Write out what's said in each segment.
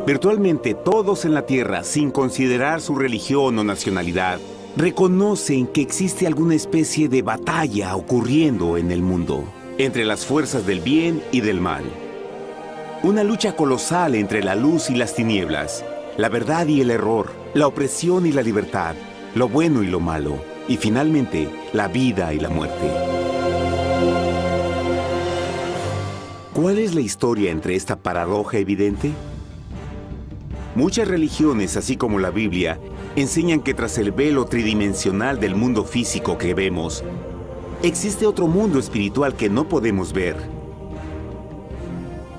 Virtualmente todos en la Tierra, sin considerar su religión o nacionalidad, reconocen que existe alguna especie de batalla ocurriendo en el mundo, entre las fuerzas del bien y del mal. Una lucha colosal entre la luz y las tinieblas, la verdad y el error, la opresión y la libertad, lo bueno y lo malo, y finalmente, la vida y la muerte. ¿Cuál es la historia entre esta paradoja evidente? Muchas religiones, así como la Biblia, enseñan que tras el velo tridimensional del mundo físico que vemos, existe otro mundo espiritual que no podemos ver.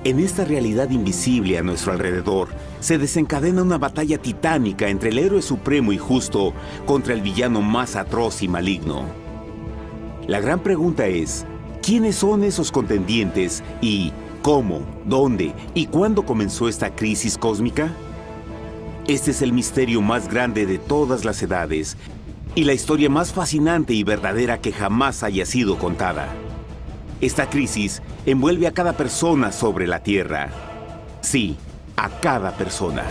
En esta realidad invisible a nuestro alrededor, se desencadena una batalla titánica entre el héroe supremo y justo contra el villano más atroz y maligno. La gran pregunta es, ¿quiénes son esos contendientes y cómo, dónde y cuándo comenzó esta crisis cósmica? Este es el misterio más grande de todas las edades y la historia más fascinante y verdadera que jamás haya sido contada. Esta crisis envuelve a cada persona sobre la Tierra. Sí, a cada persona.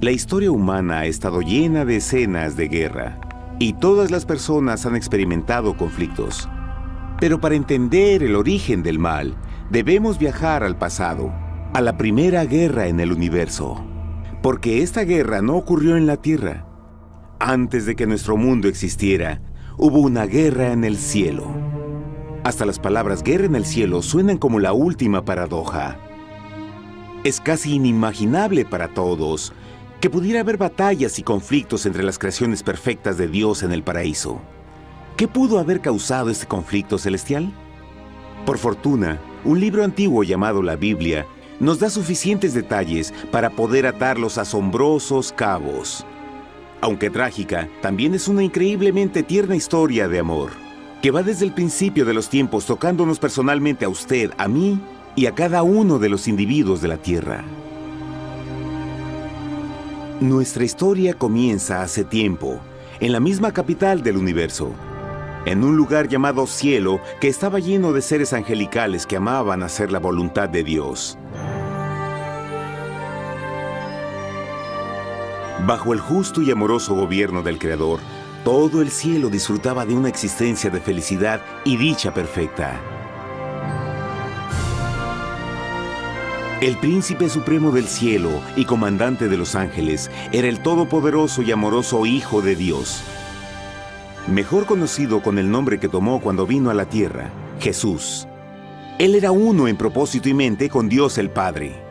La historia humana ha estado llena de escenas de guerra, y todas las personas han experimentado conflictos. Pero para entender el origen del mal, debemos viajar al pasado, a la primera guerra en el universo. Porque esta guerra no ocurrió en la Tierra. Antes de que nuestro mundo existiera, hubo una guerra en el cielo. Hasta las palabras guerra en el cielo suenan como la última paradoja. Es casi inimaginable para todos que pudiera haber batallas y conflictos entre las creaciones perfectas de Dios en el paraíso. ¿Qué pudo haber causado este conflicto celestial? Por fortuna, un libro antiguo llamado la Biblia nos da suficientes detalles para poder atar los asombrosos cabos. Aunque trágica, también es una increíblemente tierna historia de amor, que va desde el principio de los tiempos tocándonos personalmente a usted, a mí y a cada uno de los individuos de la Tierra. Nuestra historia comienza hace tiempo, en la misma capital del universo, en un lugar llamado Cielo que estaba lleno de seres angelicales que amaban hacer la voluntad de Dios. Bajo el justo y amoroso gobierno del Creador, todo el cielo disfrutaba de una existencia de felicidad y dicha perfecta. El príncipe supremo del cielo y comandante de los ángeles era el todopoderoso y amoroso Hijo de Dios, mejor conocido con el nombre que tomó cuando vino a la tierra, Jesús. Él era uno en propósito y mente con Dios el Padre.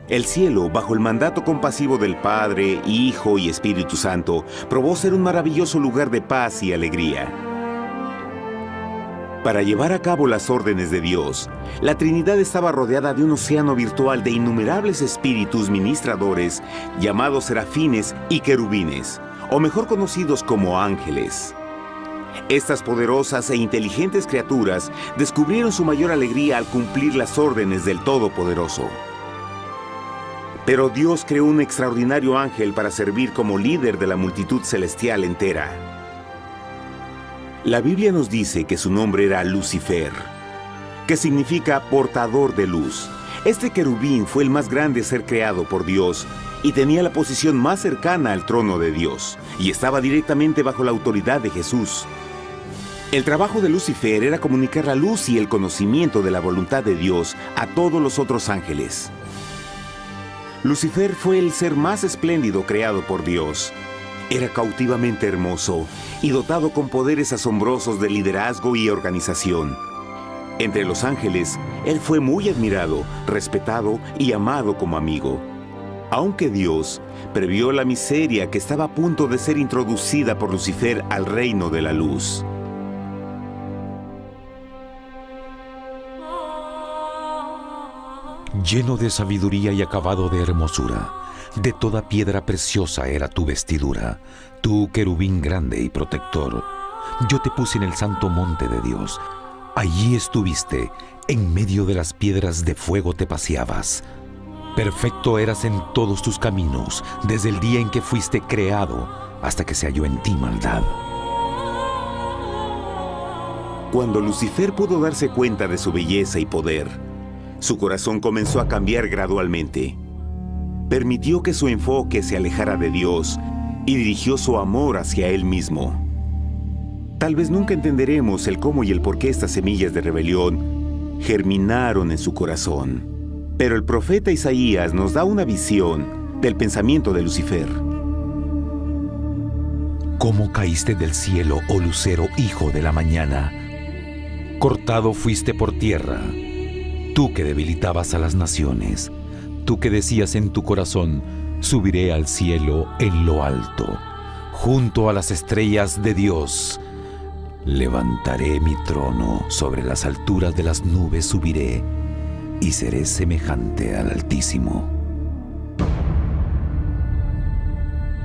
El cielo, bajo el mandato compasivo del Padre, Hijo y Espíritu Santo, probó ser un maravilloso lugar de paz y alegría. Para llevar a cabo las órdenes de Dios, la Trinidad estaba rodeada de un océano virtual de innumerables espíritus ministradores llamados serafines y querubines, o mejor conocidos como ángeles. Estas poderosas e inteligentes criaturas descubrieron su mayor alegría al cumplir las órdenes del Todopoderoso. Pero Dios creó un extraordinario ángel para servir como líder de la multitud celestial entera. La Biblia nos dice que su nombre era Lucifer, que significa portador de luz. Este querubín fue el más grande ser creado por Dios y tenía la posición más cercana al trono de Dios, y estaba directamente bajo la autoridad de Jesús. El trabajo de Lucifer era comunicar la luz y el conocimiento de la voluntad de Dios a todos los otros ángeles. Lucifer fue el ser más espléndido creado por Dios. Era cautivamente hermoso y dotado con poderes asombrosos de liderazgo y organización. Entre los ángeles, él fue muy admirado, respetado y amado como amigo. Aunque Dios previó la miseria que estaba a punto de ser introducida por Lucifer al reino de la luz. Lleno de sabiduría y acabado de hermosura, de toda piedra preciosa era tu vestidura, tú querubín grande y protector. Yo te puse en el santo monte de Dios. Allí estuviste, en medio de las piedras de fuego te paseabas. Perfecto eras en todos tus caminos, desde el día en que fuiste creado, hasta que se halló en ti maldad. Cuando Lucifer pudo darse cuenta de su belleza y poder, su corazón comenzó a cambiar gradualmente. Permitió que su enfoque se alejara de Dios y dirigió su amor hacia él mismo. Tal vez nunca entenderemos el cómo y el por qué estas semillas de rebelión germinaron en su corazón. Pero el profeta Isaías nos da una visión del pensamiento de Lucifer. ¿Cómo caíste del cielo, oh lucero, hijo de la mañana? Cortado fuiste por tierra, tú que debilitabas a las naciones, tú que decías en tu corazón, subiré al cielo en lo alto, junto a las estrellas de Dios. Levantaré mi trono, sobre las alturas de las nubes subiré, y seré semejante al Altísimo.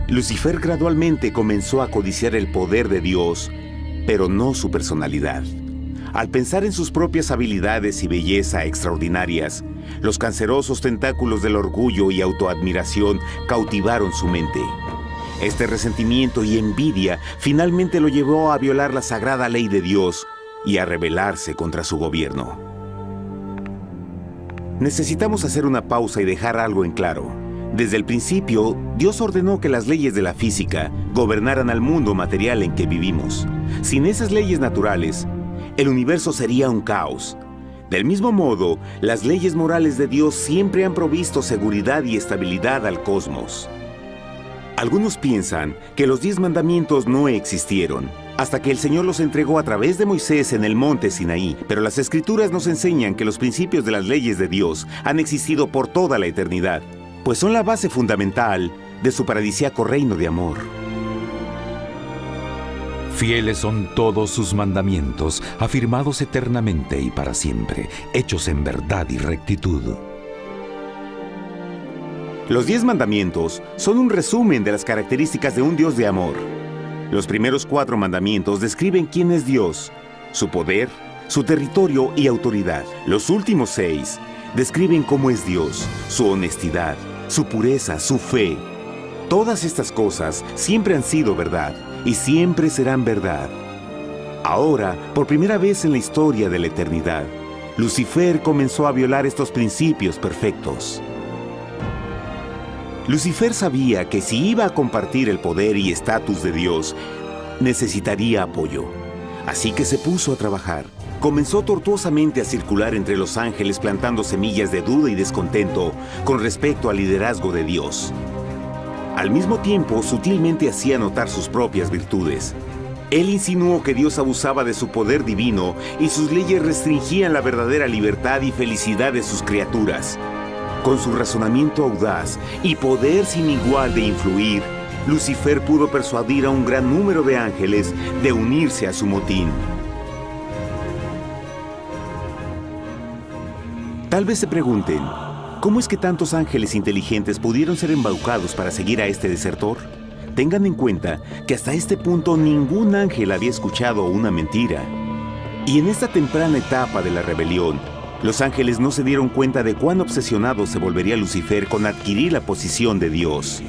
Lucifer gradualmente comenzó a codiciar el poder de Dios, pero no su personalidad. Al pensar en sus propias habilidades y belleza extraordinarias, los cancerosos tentáculos del orgullo y autoadmiración cautivaron su mente. Este resentimiento y envidia finalmente lo llevó a violar la sagrada ley de Dios y a rebelarse contra su gobierno. Necesitamos hacer una pausa y dejar algo en claro. Desde el principio, Dios ordenó que las leyes de la física gobernaran al mundo material en que vivimos. Sin esas leyes naturales, el universo sería un caos. Del mismo modo, las leyes morales de Dios siempre han provisto seguridad y estabilidad al cosmos. Algunos piensan que los 10 mandamientos no existieron, hasta que el Señor los entregó a través de Moisés en el monte Sinaí. Pero las Escrituras nos enseñan que los principios de las leyes de Dios han existido por toda la eternidad, pues son la base fundamental de su paradisíaco reino de amor. Fieles son todos sus mandamientos, afirmados eternamente y para siempre, hechos en verdad y rectitud. Los 10 mandamientos son un resumen de las características de un Dios de amor. Los primeros 4 mandamientos describen quién es Dios, su poder, su territorio y autoridad. Los últimos 6 describen cómo es Dios, su honestidad, su pureza, su fe. Todas estas cosas siempre han sido verdad y siempre serán verdad. Ahora, por primera vez en la historia de la eternidad, Lucifer comenzó a violar estos principios perfectos. Lucifer sabía que si iba a compartir el poder y estatus de Dios, necesitaría apoyo. Así que se puso a trabajar. Comenzó tortuosamente a circular entre los ángeles plantando semillas de duda y descontento con respecto al liderazgo de Dios. Al mismo tiempo, sutilmente hacía notar sus propias virtudes. Él insinuó que Dios abusaba de su poder divino y sus leyes restringían la verdadera libertad y felicidad de sus criaturas. Con su razonamiento audaz y poder sin igual de influir, Lucifer pudo persuadir a un gran número de ángeles de unirse a su motín. Tal vez se pregunten, ¿cómo es que tantos ángeles inteligentes pudieron ser embaucados para seguir a este desertor? Tengan en cuenta que hasta este punto ningún ángel había escuchado una mentira. Y en esta temprana etapa de la rebelión, los ángeles no se dieron cuenta de cuán obsesionado se volvería Lucifer con adquirir la posición de Dios.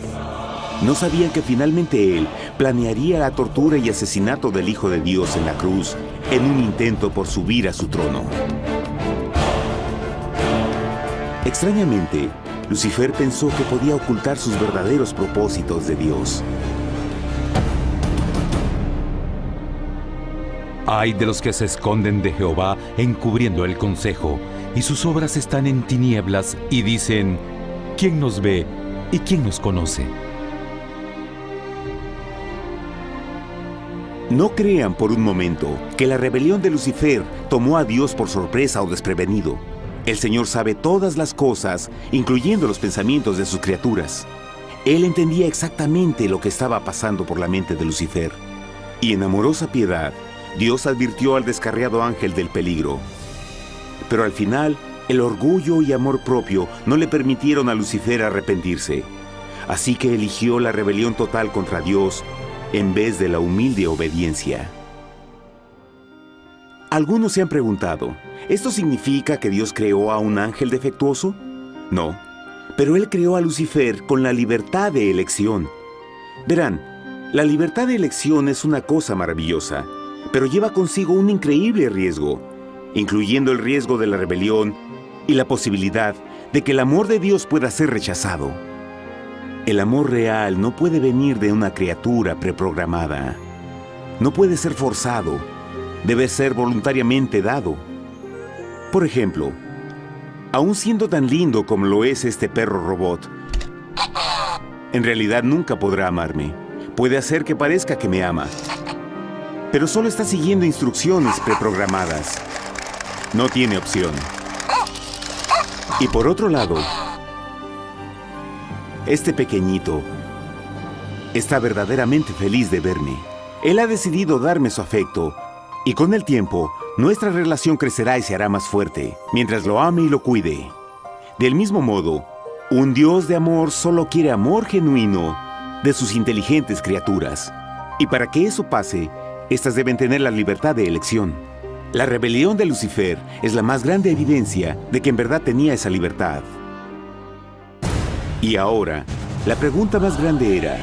No sabían que finalmente él planearía la tortura y asesinato del Hijo de Dios en la cruz en un intento por subir a su trono. Extrañamente, Lucifer pensó que podía ocultar sus verdaderos propósitos de Dios. Ay de los que se esconden de Jehová encubriendo el consejo, y sus obras están en tinieblas y dicen, ¿quién nos ve y quién nos conoce? No crean por un momento que la rebelión de Lucifer tomó a Dios por sorpresa o desprevenido. El Señor sabe todas las cosas, incluyendo los pensamientos de sus criaturas. Él entendía exactamente lo que estaba pasando por la mente de Lucifer. Y en amorosa piedad, Dios advirtió al descarriado ángel del peligro. Pero al final, el orgullo y amor propio no le permitieron a Lucifer arrepentirse. Así que eligió la rebelión total contra Dios en vez de la humilde obediencia. Algunos se han preguntado, ¿esto significa que Dios creó a un ángel defectuoso? No, pero Él creó a Lucifer con la libertad de elección. Verán, la libertad de elección es una cosa maravillosa, pero lleva consigo un increíble riesgo, incluyendo el riesgo de la rebelión y la posibilidad de que el amor de Dios pueda ser rechazado. El amor real no puede venir de una criatura preprogramada. No puede ser forzado. Debe ser voluntariamente dado. Por ejemplo, aun siendo tan lindo como lo es este perro robot, en realidad nunca podrá amarme. Puede hacer que parezca que me ama, pero solo está siguiendo instrucciones preprogramadas. No tiene opción. Y por otro lado, este pequeñito está verdaderamente feliz de verme. Él ha decidido darme su afecto, y con el tiempo, nuestra relación crecerá y se hará más fuerte, mientras lo ame y lo cuide. Del mismo modo, un Dios de amor solo quiere amor genuino de sus inteligentes criaturas. Y para que eso pase, estas deben tener la libertad de elección. La rebelión de Lucifer es la más grande evidencia de que en verdad tenía esa libertad. Y ahora, la pregunta más grande era,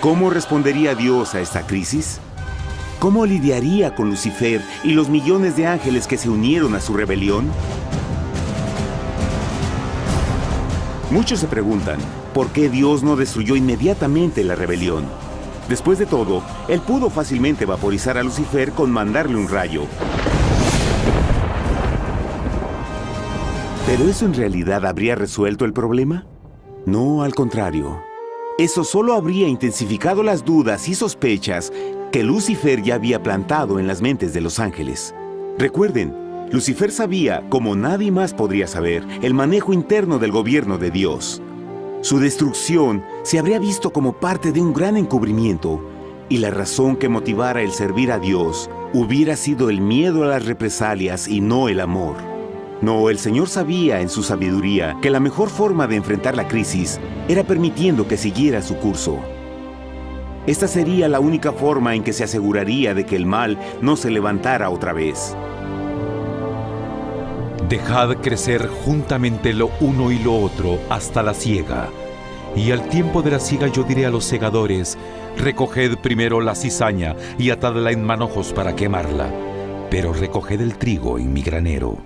¿cómo respondería Dios a esta crisis? ¿Cómo lidiaría con Lucifer y los millones de ángeles que se unieron a su rebelión? Muchos se preguntan, ¿por qué Dios no destruyó inmediatamente la rebelión? Después de todo, Él pudo fácilmente vaporizar a Lucifer con mandarle un rayo. ¿Pero eso en realidad habría resuelto el problema? No, al contrario. Eso solo habría intensificado las dudas y sospechas que Lucifer ya había plantado en las mentes de los ángeles. Recuerden, Lucifer sabía, como nadie más podría saber, el manejo interno del gobierno de Dios. Su destrucción se habría visto como parte de un gran encubrimiento, y la razón que motivara el servir a Dios hubiera sido el miedo a las represalias y no el amor. No, el Señor sabía en su sabiduría que la mejor forma de enfrentar la crisis era permitiendo que siguiera su curso. Esta sería la única forma en que se aseguraría de que el mal no se levantara otra vez. Dejad crecer juntamente lo uno y lo otro hasta la siega. Y al tiempo de la siega yo diré a los segadores, recoged primero la cizaña y atadla en manojos para quemarla, pero recoged el trigo en mi granero.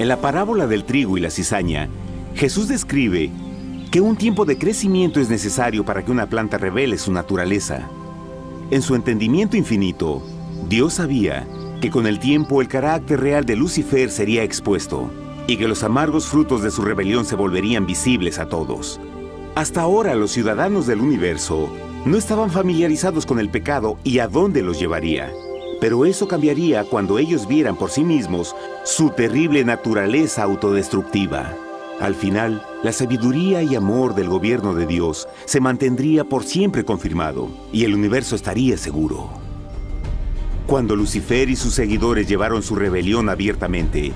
En la parábola del trigo y la cizaña, Jesús describe que un tiempo de crecimiento es necesario para que una planta revele su naturaleza. En su entendimiento infinito, Dios sabía que con el tiempo el carácter real de Lucifer sería expuesto y que los amargos frutos de su rebelión se volverían visibles a todos. Hasta ahora los ciudadanos del universo no estaban familiarizados con el pecado y a dónde los llevaría. Pero eso cambiaría cuando ellos vieran por sí mismos su terrible naturaleza autodestructiva. Al final, la sabiduría y amor del gobierno de Dios se mantendría por siempre confirmado y el universo estaría seguro. Cuando Lucifer y sus seguidores llevaron su rebelión abiertamente,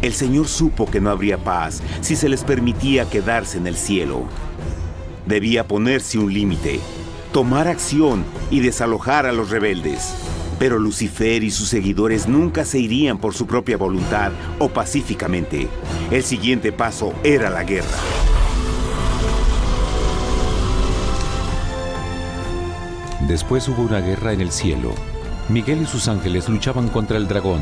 el Señor supo que no habría paz si se les permitía quedarse en el cielo. Debía ponerse un límite, tomar acción y desalojar a los rebeldes. Pero Lucifer y sus seguidores nunca se irían por su propia voluntad o pacíficamente. El siguiente paso era la guerra. Después hubo una guerra en el cielo. Miguel y sus ángeles luchaban contra el dragón,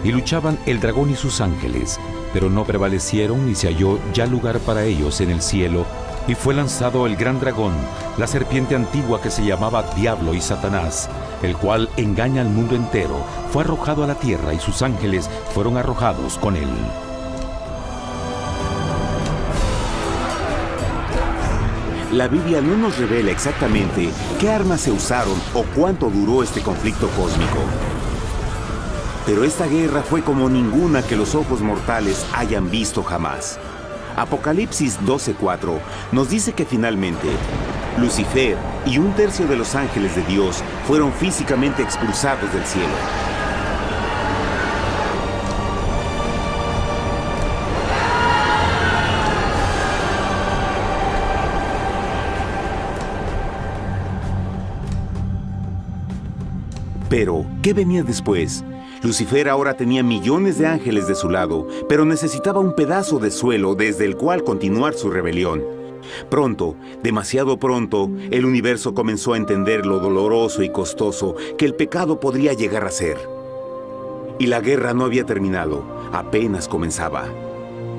y luchaban el dragón y sus ángeles, pero no prevalecieron ni se halló ya lugar para ellos en el cielo, y fue lanzado el gran dragón, la serpiente antigua que se llamaba Diablo y Satanás, el cual engaña al mundo entero. Fue arrojado a la tierra y sus ángeles fueron arrojados con él. La Biblia no nos revela exactamente qué armas se usaron o cuánto duró este conflicto cósmico. Pero esta guerra fue como ninguna que los ojos mortales hayan visto jamás. Apocalipsis 12:4 nos dice que finalmente Lucifer y un tercio de los ángeles de Dios fueron físicamente expulsados del cielo. Pero, ¿qué venía después? Lucifer ahora tenía millones de ángeles de su lado, pero necesitaba un pedazo de suelo desde el cual continuar su rebelión. Pronto, demasiado pronto, el universo comenzó a entender lo doloroso y costoso que el pecado podría llegar a ser. Y la guerra no había terminado, apenas comenzaba.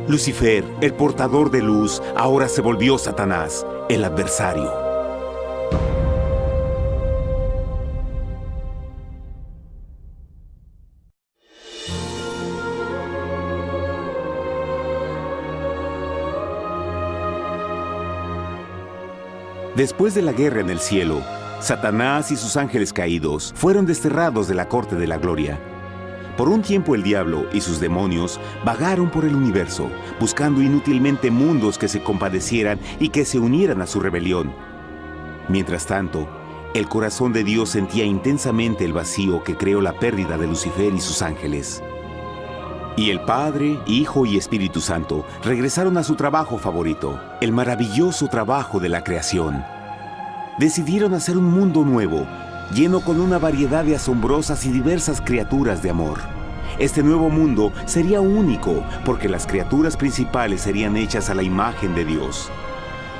Lucifer, el portador de luz, ahora se volvió Satanás, el adversario. Después de la guerra en el cielo, Satanás y sus ángeles caídos fueron desterrados de la corte de la gloria. Por un tiempo el diablo y sus demonios vagaron por el universo, buscando inútilmente mundos que se compadecieran y que se unieran a su rebelión. Mientras tanto, el corazón de Dios sentía intensamente el vacío que creó la pérdida de Lucifer y sus ángeles. Y el Padre, Hijo y Espíritu Santo regresaron a su trabajo favorito, el maravilloso trabajo de la creación. Decidieron hacer un mundo nuevo, lleno con una variedad de asombrosas y diversas criaturas de amor. Este nuevo mundo sería único, porque las criaturas principales serían hechas a la imagen de Dios.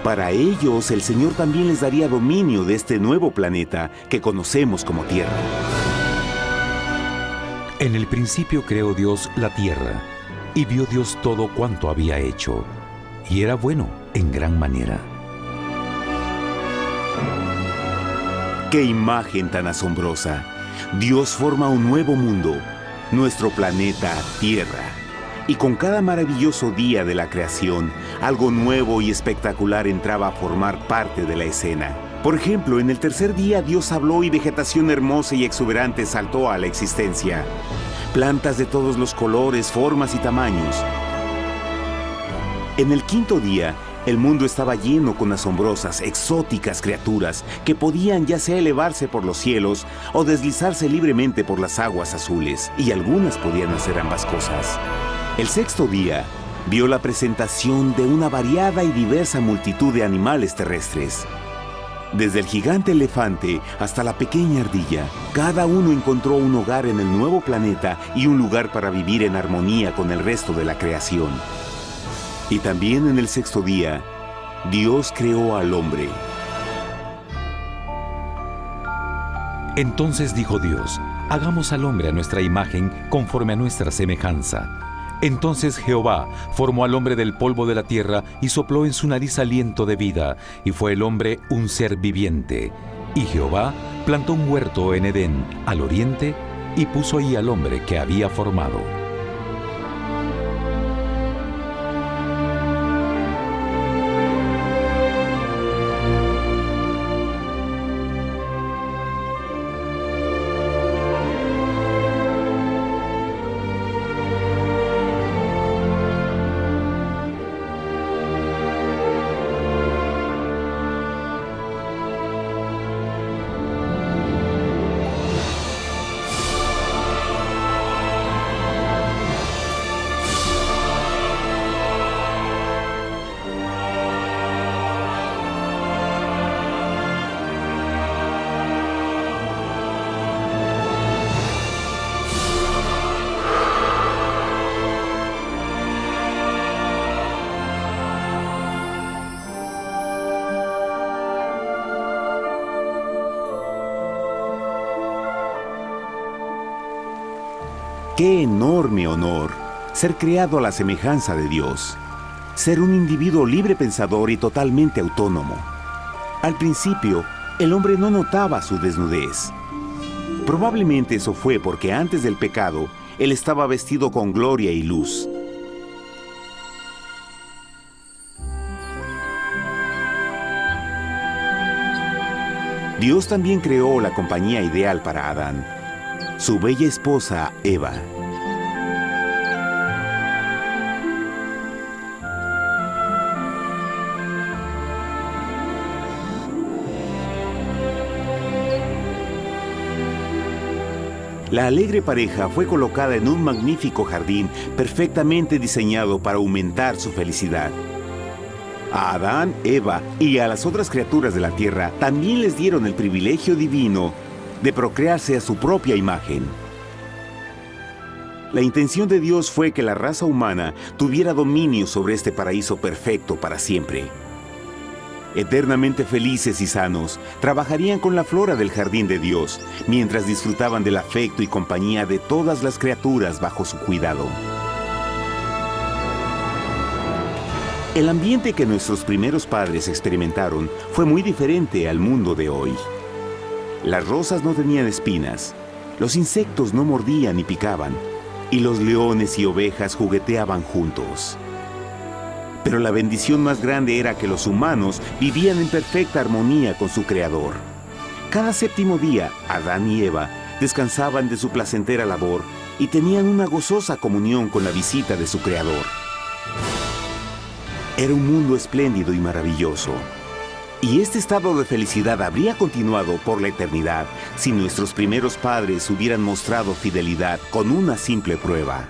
Para ellos, el Señor también les daría dominio de este nuevo planeta que conocemos como Tierra. En el principio creó Dios la tierra, y vio Dios todo cuanto había hecho, y era bueno en gran manera. ¡Qué imagen tan asombrosa! Dios forma un nuevo mundo, nuestro planeta Tierra. Y con cada maravilloso día de la creación, algo nuevo y espectacular entraba a formar parte de la escena. Por ejemplo, en el tercer día Dios habló y vegetación hermosa y exuberante saltó a la existencia. Plantas de todos los colores, formas y tamaños. En el quinto día, el mundo estaba lleno con asombrosas, exóticas criaturas que podían ya sea elevarse por los cielos o deslizarse libremente por las aguas azules, y algunas podían hacer ambas cosas. El sexto día vio la presentación de una variada y diversa multitud de animales terrestres. Desde el gigante elefante hasta la pequeña ardilla, cada uno encontró un hogar en el nuevo planeta y un lugar para vivir en armonía con el resto de la creación. Y también en el sexto día, Dios creó al hombre. Entonces dijo Dios: hagamos al hombre a nuestra imagen, conforme a nuestra semejanza. Entonces Jehová formó al hombre del polvo de la tierra y sopló en su nariz aliento de vida, y fue el hombre un ser viviente. Y Jehová plantó un huerto en Edén, al oriente, y puso ahí al hombre que había formado. ¡Qué enorme honor! Ser creado a la semejanza de Dios. Ser un individuo libre pensador y totalmente autónomo. Al principio, el hombre no notaba su desnudez. Probablemente eso fue porque antes del pecado, él estaba vestido con gloria y luz. Dios también creó la compañía ideal para Adán, su bella esposa Eva. La alegre pareja fue colocada en un magnífico jardín perfectamente diseñado para aumentar su felicidad. A Adán, Eva y a las otras criaturas de la tierra también les dieron el privilegio divino de procrearse a su propia imagen. La intención de Dios fue que la raza humana tuviera dominio sobre este paraíso perfecto para siempre. Eternamente felices y sanos, trabajarían con la flora del jardín de Dios, mientras disfrutaban del afecto y compañía de todas las criaturas bajo su cuidado. El ambiente que nuestros primeros padres experimentaron fue muy diferente al mundo de hoy. Las rosas no tenían espinas, los insectos no mordían ni picaban, y los leones y ovejas jugueteaban juntos. Pero la bendición más grande era que los humanos vivían en perfecta armonía con su Creador. Cada séptimo día, Adán y Eva descansaban de su placentera labor y tenían una gozosa comunión con la visita de su Creador. Era un mundo espléndido y maravilloso. Y este estado de felicidad habría continuado por la eternidad si nuestros primeros padres hubieran mostrado fidelidad con una simple prueba.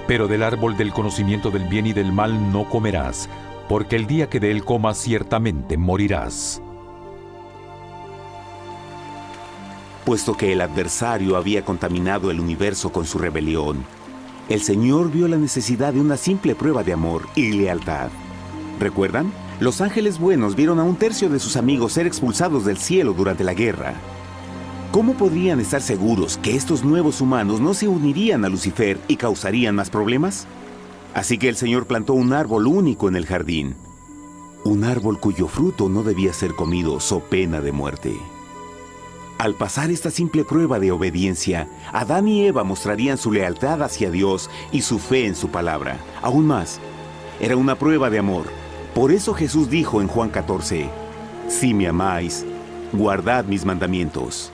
Pero del árbol del conocimiento del bien y del mal no comerás, porque el día que de él comas ciertamente morirás. Puesto que el adversario había contaminado el universo con su rebelión, el Señor vio la necesidad de una simple prueba de amor y lealtad. ¿Recuerdan? Los ángeles buenos vieron a un tercio de sus amigos ser expulsados del cielo durante la guerra. ¿Cómo podrían estar seguros que estos nuevos humanos no se unirían a Lucifer y causarían más problemas? Así que el Señor plantó un árbol único en el jardín. Un árbol cuyo fruto no debía ser comido so pena de muerte. Al pasar esta simple prueba de obediencia, Adán y Eva mostrarían su lealtad hacia Dios y su fe en su palabra. Aún más, era una prueba de amor. Por eso Jesús dijo en Juan 14, «Si me amáis, guardad mis mandamientos».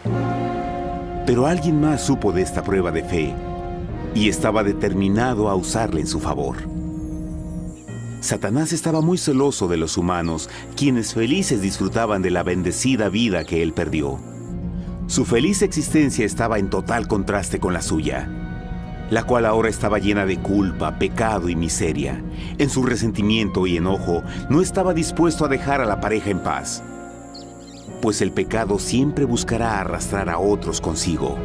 Pero alguien más supo de esta prueba de fe y estaba determinado a usarla en su favor. Satanás estaba muy celoso de los humanos, quienes felices disfrutaban de la bendecida vida que él perdió. Su feliz existencia estaba en total contraste con la suya, la cual ahora estaba llena de culpa, pecado y miseria. En su resentimiento y enojo, no estaba dispuesto a dejar a la pareja en paz, pues el pecado siempre buscará arrastrar a otros consigo.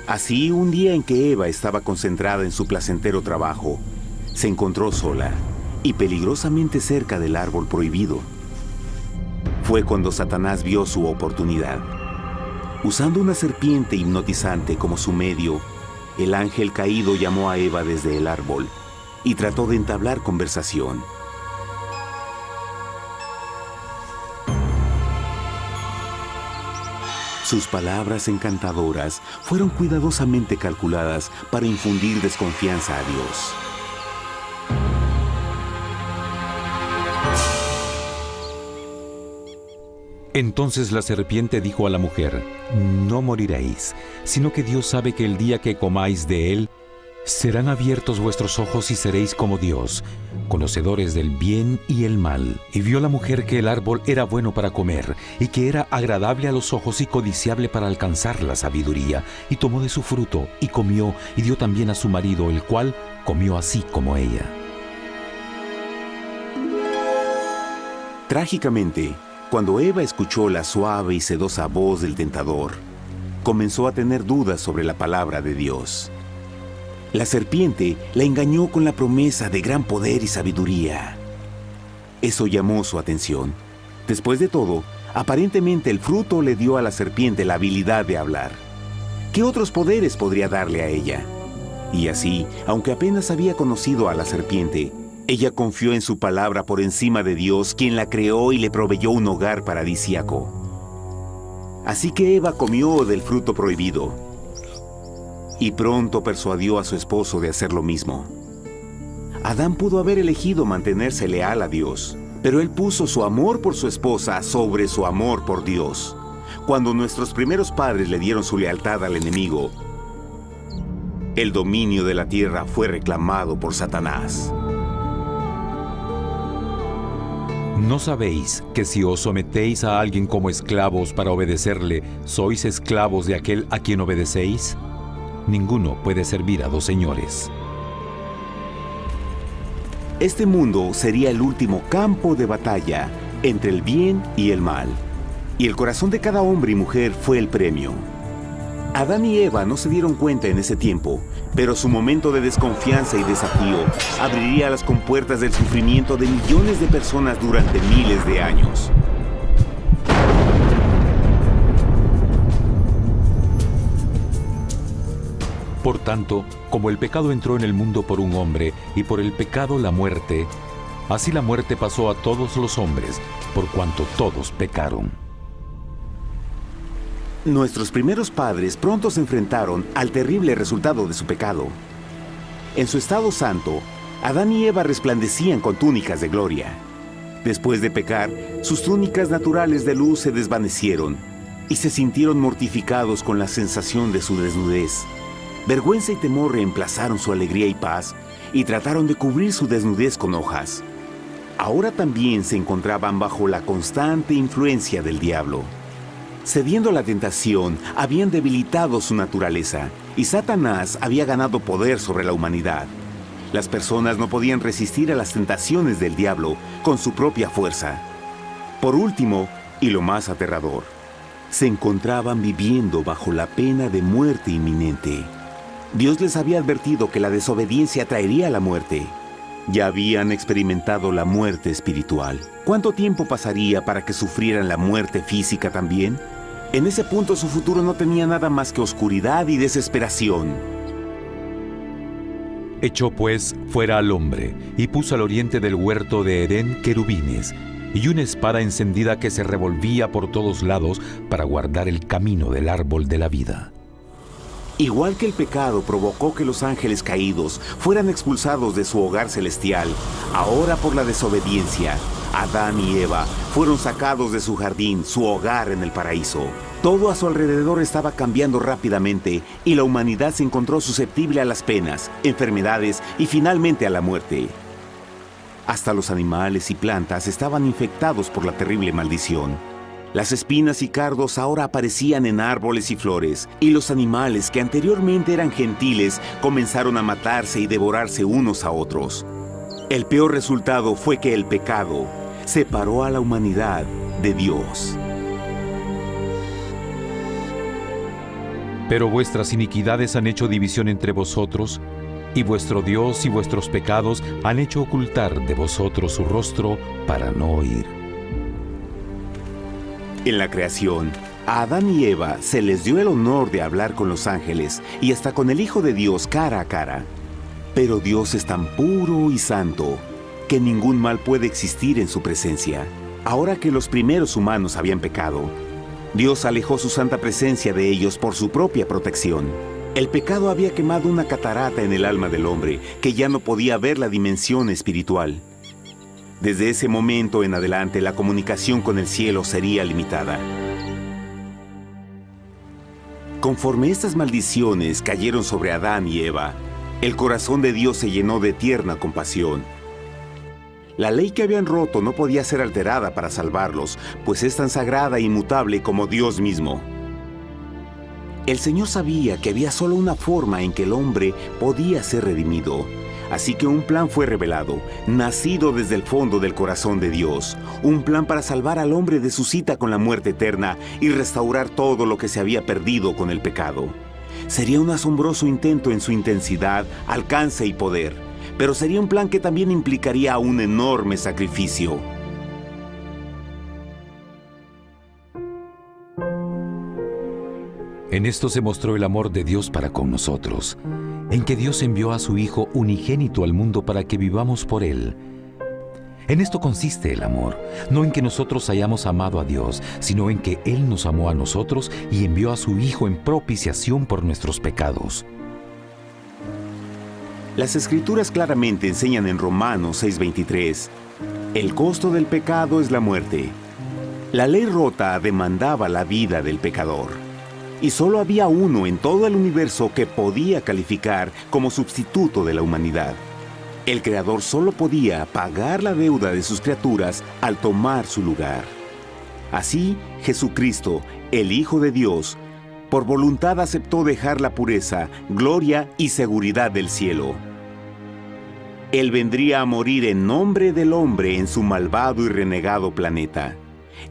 Así, un día en que Eva estaba concentrada en su placentero trabajo, se encontró sola y peligrosamente cerca del árbol prohibido. Fue cuando Satanás vio su oportunidad. Usando una serpiente hipnotizante como su medio, el ángel caído llamó a Eva desde el árbol y trató de entablar conversación. Sus palabras encantadoras fueron cuidadosamente calculadas para infundir desconfianza a Dios. Entonces la serpiente dijo a la mujer, «No moriréis, sino que Dios sabe que el día que comáis de él, serán abiertos vuestros ojos y seréis como Dios, conocedores del bien y el mal». Y vio la mujer que el árbol era bueno para comer, y que era agradable a los ojos y codiciable para alcanzar la sabiduría, y tomó de su fruto, y comió, y dio también a su marido, el cual comió así como ella. Trágicamente, cuando Eva escuchó la suave y sedosa voz del tentador, comenzó a tener dudas sobre la palabra de Dios. La serpiente la engañó con la promesa de gran poder y sabiduría. Eso llamó su atención. Después de todo, aparentemente el fruto le dio a la serpiente la habilidad de hablar. ¿Qué otros poderes podría darle a ella? Y así, aunque apenas había conocido a la serpiente, ella confió en su palabra por encima de Dios, quien la creó y le proveyó un hogar paradisíaco. Así que Eva comió del fruto prohibido y pronto persuadió a su esposo de hacer lo mismo. Adán pudo haber elegido mantenerse leal a Dios, pero él puso su amor por su esposa sobre su amor por Dios. Cuando nuestros primeros padres le dieron su lealtad al enemigo, el dominio de la tierra fue reclamado por Satanás. ¿No sabéis que si os sometéis a alguien como esclavos para obedecerle, sois esclavos de aquel a quien obedecéis? Ninguno puede servir a dos señores. Este mundo sería el último campo de batalla entre el bien y el mal. Y el corazón de cada hombre y mujer fue el premio. Adán y Eva no se dieron cuenta en ese tiempo, pero su momento de desconfianza y desafío abriría las compuertas del sufrimiento de millones de personas durante miles de años. Por tanto, como el pecado entró en el mundo por un hombre, y por el pecado la muerte, así la muerte pasó a todos los hombres, por cuanto todos pecaron. Nuestros primeros padres pronto se enfrentaron al terrible resultado de su pecado. En su estado santo, Adán y Eva resplandecían con túnicas de gloria. Después de pecar, sus túnicas naturales de luz se desvanecieron y se sintieron mortificados con la sensación de su desnudez. Vergüenza y temor reemplazaron su alegría y paz y trataron de cubrir su desnudez con hojas. Ahora también se encontraban bajo la constante influencia del diablo. Cediendo a la tentación, habían debilitado su naturaleza y Satanás había ganado poder sobre la humanidad. Las personas no podían resistir a las tentaciones del diablo con su propia fuerza. Por último, y lo más aterrador, se encontraban viviendo bajo la pena de muerte inminente. Dios les había advertido que la desobediencia traería la muerte. Ya habían experimentado la muerte espiritual. ¿Cuánto tiempo pasaría para que sufrieran la muerte física también? En ese punto su futuro no tenía nada más que oscuridad y desesperación. Echó pues fuera al hombre, y puso al oriente del huerto de Edén querubines, y una espada encendida que se revolvía por todos lados para guardar el camino del árbol de la vida. Igual que el pecado provocó que los ángeles caídos fueran expulsados de su hogar celestial, ahora por la desobediencia, Adán y Eva fueron sacados de su jardín, su hogar en el paraíso. Todo a su alrededor estaba cambiando rápidamente y la humanidad se encontró susceptible a las penas, enfermedades y finalmente a la muerte. Hasta los animales y plantas estaban infectados por la terrible maldición. Las espinas y cardos ahora aparecían en árboles y flores, y los animales que anteriormente eran gentiles comenzaron a matarse y devorarse unos a otros. El peor resultado fue que el pecado separó a la humanidad de Dios. Pero vuestras iniquidades han hecho división entre vosotros, y vuestro Dios y vuestros pecados han hecho ocultar de vosotros su rostro para no oír. En la creación, a Adán y Eva se les dio el honor de hablar con los ángeles y hasta con el Hijo de Dios cara a cara. Pero Dios es tan puro y santo que ningún mal puede existir en su presencia. Ahora que los primeros humanos habían pecado, Dios alejó su santa presencia de ellos por su propia protección. El pecado había quemado una catarata en el alma del hombre que ya no podía ver la dimensión espiritual. Desde ese momento en adelante, la comunicación con el cielo sería limitada. Conforme estas maldiciones cayeron sobre Adán y Eva, el corazón de Dios se llenó de tierna compasión. La ley que habían roto no podía ser alterada para salvarlos, pues es tan sagrada e inmutable como Dios mismo. El Señor sabía que había solo una forma en que el hombre podía ser redimido. Así que un plan fue revelado, nacido desde el fondo del corazón de Dios. Un plan para salvar al hombre de su cita con la muerte eterna y restaurar todo lo que se había perdido con el pecado. Sería un asombroso intento en su intensidad, alcance y poder, pero sería un plan que también implicaría un enorme sacrificio. En esto se mostró el amor de Dios para con nosotros, en que Dios envió a su Hijo unigénito al mundo para que vivamos por Él. En esto consiste el amor, no en que nosotros hayamos amado a Dios, sino en que Él nos amó a nosotros y envió a su Hijo en propiciación por nuestros pecados. Las Escrituras claramente enseñan en Romanos 6:23, el costo del pecado es la muerte. La ley rota demandaba la vida del pecador, y solo había uno en todo el universo que podía calificar como sustituto de la humanidad. El Creador solo podía pagar la deuda de sus criaturas al tomar su lugar. Así, Jesucristo, el Hijo de Dios, por voluntad aceptó dejar la pureza, gloria y seguridad del cielo. Él vendría a morir en nombre del hombre en su malvado y renegado planeta.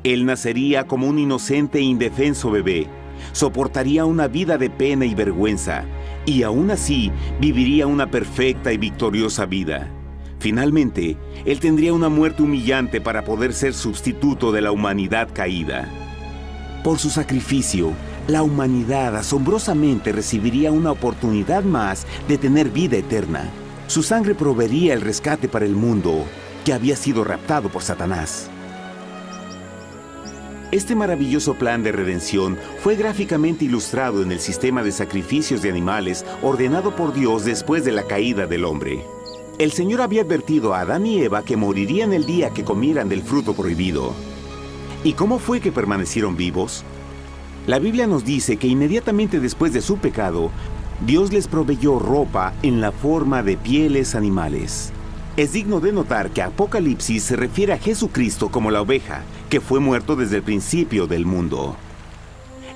Él nacería como un inocente e indefenso bebé, soportaría una vida de pena y vergüenza, y aún así viviría una perfecta y victoriosa vida. Finalmente, Él tendría una muerte humillante para poder ser sustituto de la humanidad caída. Por su sacrificio, la humanidad asombrosamente recibiría una oportunidad más de tener vida eterna. Su sangre proveería el rescate para el mundo que había sido raptado por Satanás. Este maravilloso plan de redención fue gráficamente ilustrado en el sistema de sacrificios de animales ordenado por Dios después de la caída del hombre. El Señor había advertido a Adán y Eva que morirían el día que comieran del fruto prohibido. ¿Y cómo fue que permanecieron vivos? La Biblia nos dice que inmediatamente después de su pecado, Dios les proveyó ropa en la forma de pieles animales. Es digno de notar que Apocalipsis se refiere a Jesucristo como la oveja, que fue muerto desde el principio del mundo.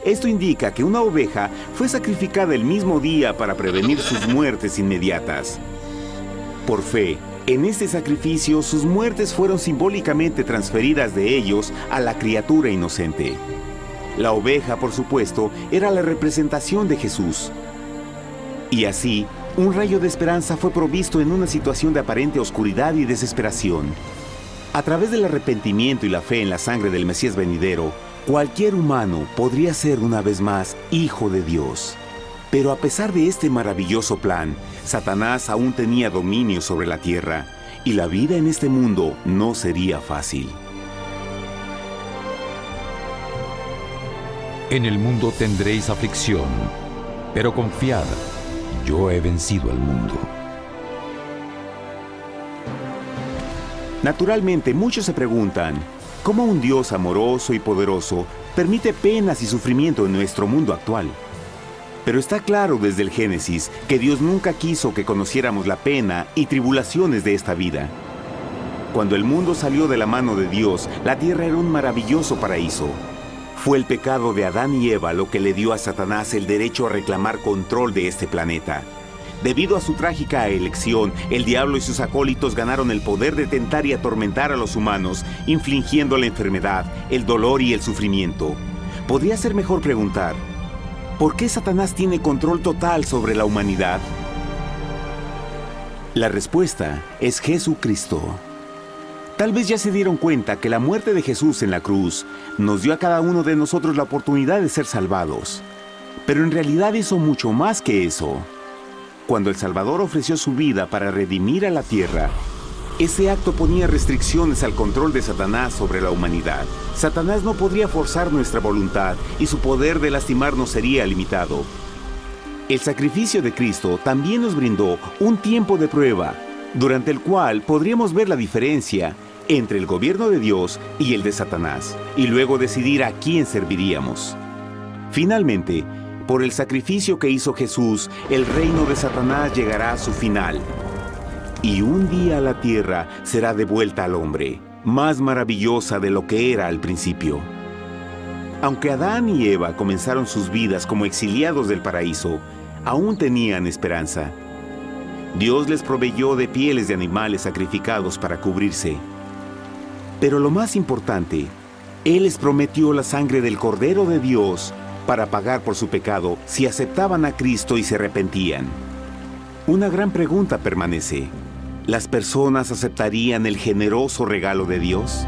Esto indica que una oveja fue sacrificada el mismo día para prevenir sus muertes inmediatas. Por fe, en este sacrificio sus muertes fueron simbólicamente transferidas de ellos a la criatura inocente. La oveja, por supuesto, era la representación de Jesús. Y así, un rayo de esperanza fue provisto en una situación de aparente oscuridad y desesperación. A través del arrepentimiento y la fe en la sangre del Mesías venidero, cualquier humano podría ser una vez más hijo de Dios. Pero a pesar de este maravilloso plan, Satanás aún tenía dominio sobre la tierra, y la vida en este mundo no sería fácil. En el mundo tendréis aflicción, pero confiad, yo he vencido al mundo. Naturalmente, muchos se preguntan, ¿cómo un Dios amoroso y poderoso permite penas y sufrimiento en nuestro mundo actual? Pero está claro desde el Génesis que Dios nunca quiso que conociéramos la pena y tribulaciones de esta vida. Cuando el mundo salió de la mano de Dios, la tierra era un maravilloso paraíso. Fue el pecado de Adán y Eva lo que le dio a Satanás el derecho a reclamar control de este planeta. Debido a su trágica elección, el diablo y sus acólitos ganaron el poder de tentar y atormentar a los humanos, infligiendo la enfermedad, el dolor y el sufrimiento. Podría ser mejor preguntar, ¿por qué Satanás tiene control total sobre la humanidad? La respuesta es Jesucristo. Tal vez ya se dieron cuenta que la muerte de Jesús en la cruz nos dio a cada uno de nosotros la oportunidad de ser salvados. Pero en realidad hizo mucho más que eso. Cuando el Salvador ofreció su vida para redimir a la tierra, ese acto ponía restricciones al control de Satanás sobre la humanidad. Satanás no podría forzar nuestra voluntad y su poder de lastimarnos sería limitado. El sacrificio de Cristo también nos brindó un tiempo de prueba, durante el cual podríamos ver la diferencia entre el gobierno de Dios y el de Satanás, y luego decidir a quién serviríamos. Finalmente, por el sacrificio que hizo Jesús, el reino de Satanás llegará a su final. Y un día la tierra será devuelta al hombre, más maravillosa de lo que era al principio. Aunque Adán y Eva comenzaron sus vidas como exiliados del paraíso, aún tenían esperanza. Dios les proveyó de pieles de animales sacrificados para cubrirse. Pero lo más importante, Él les prometió la sangre del Cordero de Dios para pagar por su pecado si aceptaban a Cristo y se arrepentían. Una gran pregunta permanece. ¿Las personas aceptarían el generoso regalo de Dios?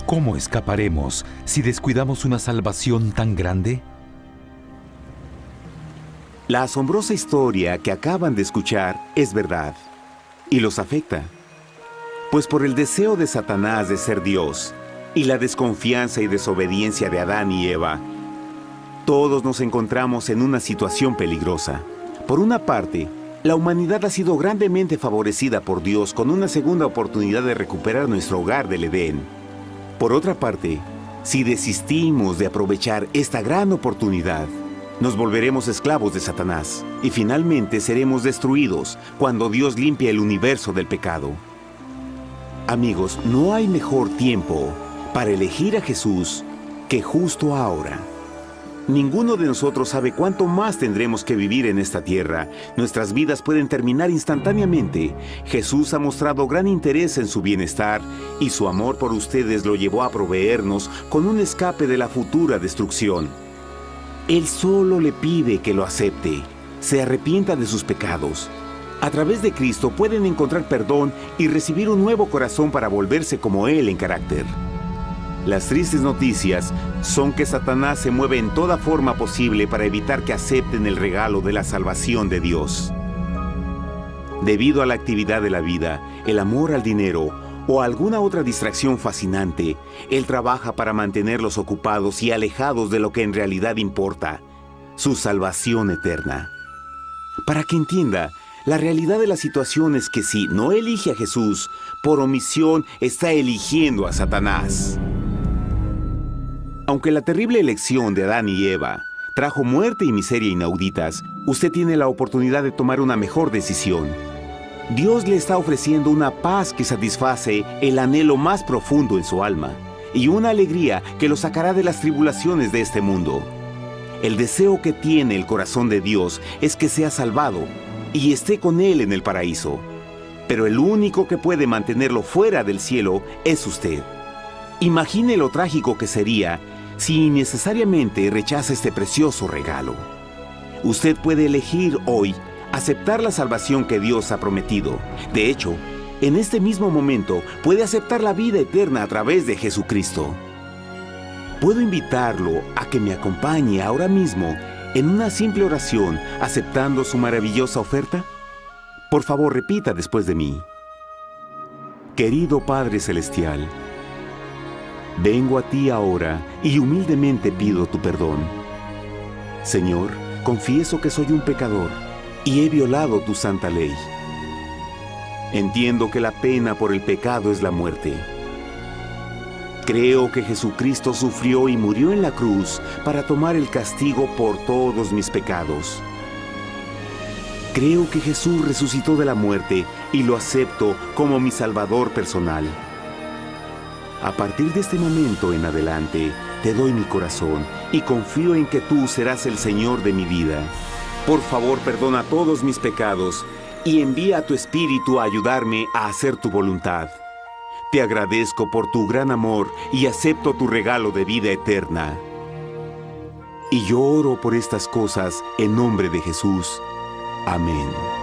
¿Cómo escaparemos si descuidamos una salvación tan grande? La asombrosa historia que acaban de escuchar es verdad y los afecta. Pues por el deseo de Satanás de ser Dios y la desconfianza y desobediencia de Adán y Eva, todos nos encontramos en una situación peligrosa. Por una parte, la humanidad ha sido grandemente favorecida por Dios con una segunda oportunidad de recuperar nuestro hogar del Edén. Por otra parte, si desistimos de aprovechar esta gran oportunidad, nos volveremos esclavos de Satanás y finalmente seremos destruidos cuando Dios limpie el universo del pecado. Amigos, no hay mejor tiempo para elegir a Jesús que justo ahora. Ninguno de nosotros sabe cuánto más tendremos que vivir en esta tierra. Nuestras vidas pueden terminar instantáneamente. Jesús ha mostrado gran interés en su bienestar y su amor por ustedes lo llevó a proveernos con un escape de la futura destrucción. Él solo le pide que lo acepte, se arrepienta de sus pecados. A través de Cristo pueden encontrar perdón y recibir un nuevo corazón para volverse como Él en carácter. Las tristes noticias son que Satanás se mueve en toda forma posible para evitar que acepten el regalo de la salvación de Dios. Debido a la actividad de la vida, el amor al dinero o alguna otra distracción fascinante, Él trabaja para mantenerlos ocupados y alejados de lo que en realidad importa, su salvación eterna. Para que entienda, la realidad de la situación es que si no elige a Jesús, por omisión está eligiendo a Satanás. Aunque la terrible elección de Adán y Eva trajo muerte y miseria inauditas, usted tiene la oportunidad de tomar una mejor decisión. Dios le está ofreciendo una paz que satisface el anhelo más profundo en su alma y una alegría que lo sacará de las tribulaciones de este mundo. El deseo que tiene el corazón de Dios es que sea salvado y esté con Él en el paraíso. Pero el único que puede mantenerlo fuera del cielo es usted. Imagine lo trágico que sería si innecesariamente rechaza este precioso regalo. Usted puede elegir hoy aceptar la salvación que Dios ha prometido. De hecho, en este mismo momento puede aceptar la vida eterna a través de Jesucristo. ¿Puedo invitarlo a que me acompañe ahora mismo en una simple oración aceptando su maravillosa oferta? Por favor, repita después de mí. Querido Padre Celestial, vengo a ti ahora y humildemente pido tu perdón. Señor, confieso que soy un pecador y he violado tu santa ley. Entiendo que la pena por el pecado es la muerte. Creo que Jesucristo sufrió y murió en la cruz para tomar el castigo por todos mis pecados. Creo que Jesús resucitó de la muerte y lo acepto como mi Salvador personal. A partir de este momento en adelante, te doy mi corazón y confío en que tú serás el Señor de mi vida. Por favor, perdona todos mis pecados y envía a tu Espíritu a ayudarme a hacer tu voluntad. Te agradezco por tu gran amor y acepto tu regalo de vida eterna. Y yo oro por estas cosas en nombre de Jesús. Amén.